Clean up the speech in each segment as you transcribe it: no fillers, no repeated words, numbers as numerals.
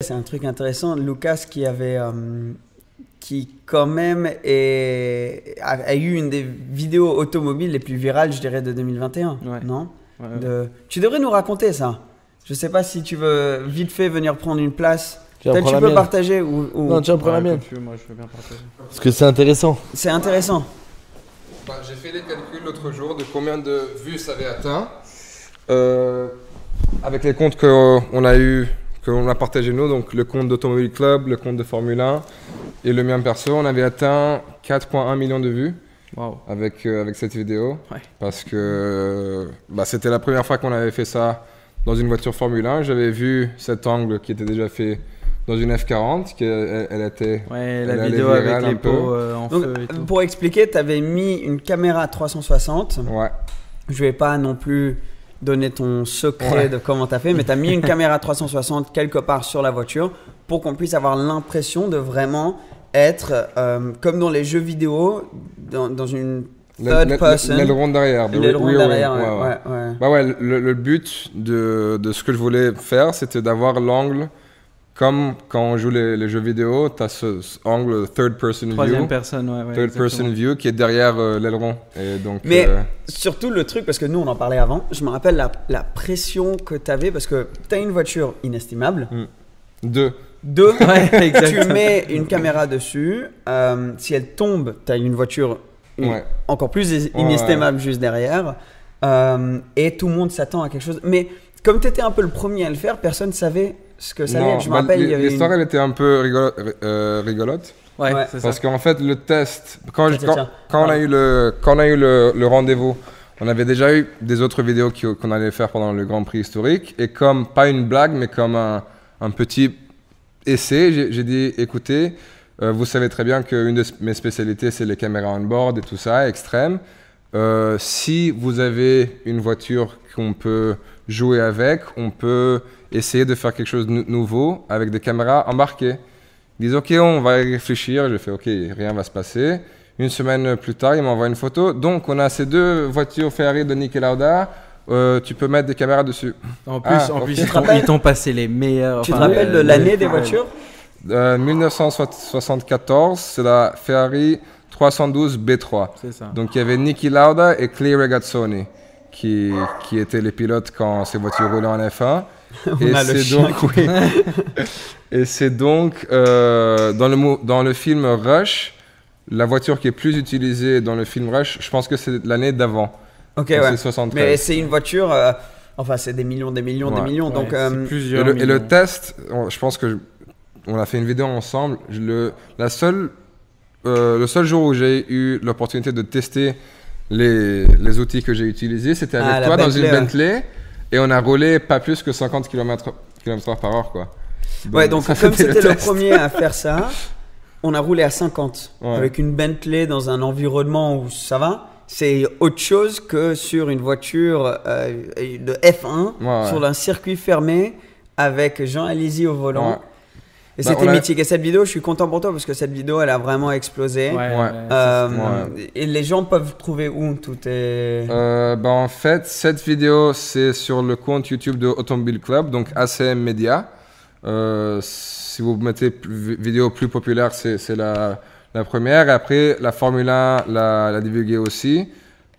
C'est un truc intéressant. Lucas qui quand même a eu une des vidéos automobiles les plus virales, je dirais, de 2021. Ouais. Non? Ouais. Tu devrais nous raconter ça. Je sais pas si tu veux vite fait venir prendre une place. Tu vas Peut-être prendre tu la peux mienne. partager ou... Non, tu vas prendre la mienne. Moi, je veux bien partager. Parce que c'est intéressant. C'est intéressant. J'ai fait les calculs l'autre jour de combien de vues ça avait atteint. Avec les comptes qu'on a partagé nous, donc le compte d'Automobile Club, le compte de Formule 1 et le mien perso, on avait atteint 4,1 millions de vues. Wow. Avec cette vidéo. Ouais. Parce que c'était la première fois qu'on avait fait ça dans une voiture Formule 1. J'avais vu cet angle qui était déjà fait dans une F40, elle était... Ouais, la elle vidéo allait avec virale les un peu. pots en Donc, feu et tout. pour expliquer, tu avais mis une caméra 360. Ouais. Je vais pas non plus donner ton secret de comment tu as fait, mais tu as mis une caméra 360 quelque part sur la voiture pour qu'on puisse avoir l'impression de vraiment être comme dans les jeux vidéo, dans une third person. L'aileron derrière. L'aileron derrière, ouais. Le but de ce que je voulais faire, c'était d'avoir l'angle comme quand on joue les jeux vidéo, tu as ce angle third person Troisième view. personne, ouais. Third exactement. person view qui est derrière l'aileron. Et donc, Mais surtout le truc, parce que nous on en parlait avant, je me rappelle la pression que tu avais parce que tu as une voiture inestimable. Deux. Ouais, Tu exactement. mets une caméra dessus. Si elle tombe, tu as une voiture encore plus inestimable juste derrière. Et tout le monde s'attend à quelque chose. Mais comme tu étais un peu le premier à le faire, personne ne savait ce que ça allait être. Je me rappelle, il y avait l'histoire, elle était un peu rigolote. Ouais, Ouais. c'est ça. Parce qu'en fait, le test, quand Tiens. on a eu le rendez-vous, on avait déjà eu des autres vidéos qu'on allait faire pendant le Grand Prix historique. Et comme, pas une blague, mais comme un petit essai, j'ai dit, écoutez, vous savez très bien qu'une de mes spécialités, c'est les caméras on-board et tout ça, extrême. Si vous avez une voiture qu'on peut jouer avec, on peut essayer de faire quelque chose de nouveau avec des caméras embarquées. Ils disent ok, on va y réfléchir. J'ai fait ok, rien va se passer. Une semaine plus tard, ils m'envoient une photo. Donc on a ces deux voitures Ferrari de Niki Lauda. Tu peux mettre des caméras dessus. En plus, ok. ils t'ont passé les meilleurs. Tu te rappelles de l'année des voitures? 1974, c'est la Ferrari 312 B3. C'est ça. Donc il y avait Niki Lauda et Clay Regazzoni qui étaient les pilotes quand ces voitures roulaient en F1. On a le chien Et c'est donc dans le film Rush, la voiture qui est plus utilisée dans le film Rush, je pense que c'est l'année d'avant. Ok, Donc ouais. c'est 73. Mais c'est une voiture, enfin c'est des millions. Donc, c'est plusieurs Et le millions. test, je pense que on a fait une vidéo ensemble. Le seul jour où j'ai eu l'opportunité de tester les outils que j'ai utilisés, c'était avec toi dans une Bentley. Et on a roulé pas plus que 50 km/h par heure, quoi. Donc comme c'était le premier à faire ça, on a roulé à 50 avec une Bentley dans un environnement où ça va. C'est autre chose que sur une voiture de F1 sur un circuit fermé avec Jean Alizzi au volant. Ouais. Et c'était mythique. Et cette vidéo, je suis content pour toi parce que cette vidéo, elle a vraiment explosé. Et les gens peuvent trouver où tout est... En fait, cette vidéo, c'est sur le compte YouTube de Automobile Club, donc ACM Media. Si vous mettez vidéo plus populaire, c'est la première. Et après, la Formule 1 l'a divulguée aussi.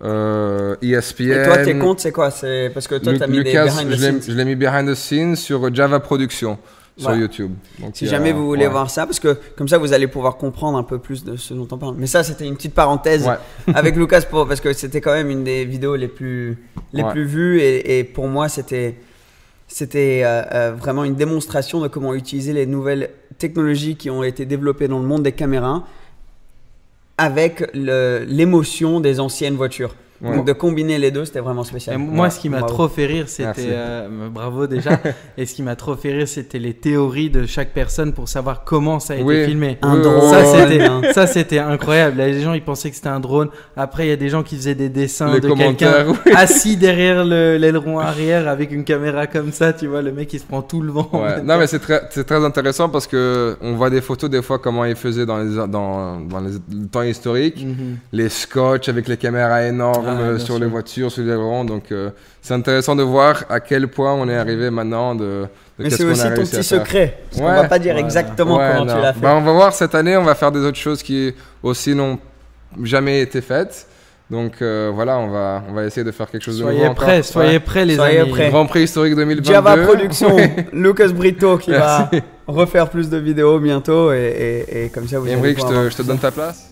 ESPN. Et toi, tes comptes, c'est quoi? C'est parce que toi, tu as mis Lucas, des behind the scenes. je l'ai mis behind the scenes sur Java Production. Sur YouTube. Donc, si jamais vous voulez voir ça, parce que comme ça vous allez pouvoir comprendre un peu plus de ce dont on parle. Mais ça c'était une petite parenthèse avec Lucas parce que c'était quand même une des vidéos les plus vues et pour moi c'était vraiment une démonstration de comment utiliser les nouvelles technologies qui ont été développées dans le monde des caméras avec l'émotion des anciennes voitures. Donc de combiner les deux, c'était vraiment spécial. Et moi, ce qui m'a trop fait rire, c'était bravo déjà. Et ce qui m'a trop fait rire, c'était les théories de chaque personne pour savoir comment ça a été filmé. Un drone. Ça, c'était incroyable. Là, les gens, ils pensaient que c'était un drone. Après, il y a des gens qui faisaient des dessins les de quelqu'un assis derrière l'aileron arrière avec une caméra comme ça. Tu vois, le mec, il se prend tout le vent. Non, mais c'est très intéressant parce que on voit des photos des fois comment ils faisaient dans les temps historiques. Les scotch avec les caméras énormes. sur les voitures, sur les ailerons. Donc c'est intéressant de voir à quel point on est arrivé maintenant mais c'est aussi ton petit secret. Parce qu'on va pas dire exactement comment tu l'as fait. On va voir cette année, on va faire des autres choses qui aussi n'ont jamais été faites. Donc voilà, on va essayer de faire quelque chose de nouveau. Soyez prêts les amis. Grand Prix historique 2022. Java Production, Lucas Brito qui va refaire plus de vidéos bientôt et comme ça vous allez pouvoir... je te donne ta place.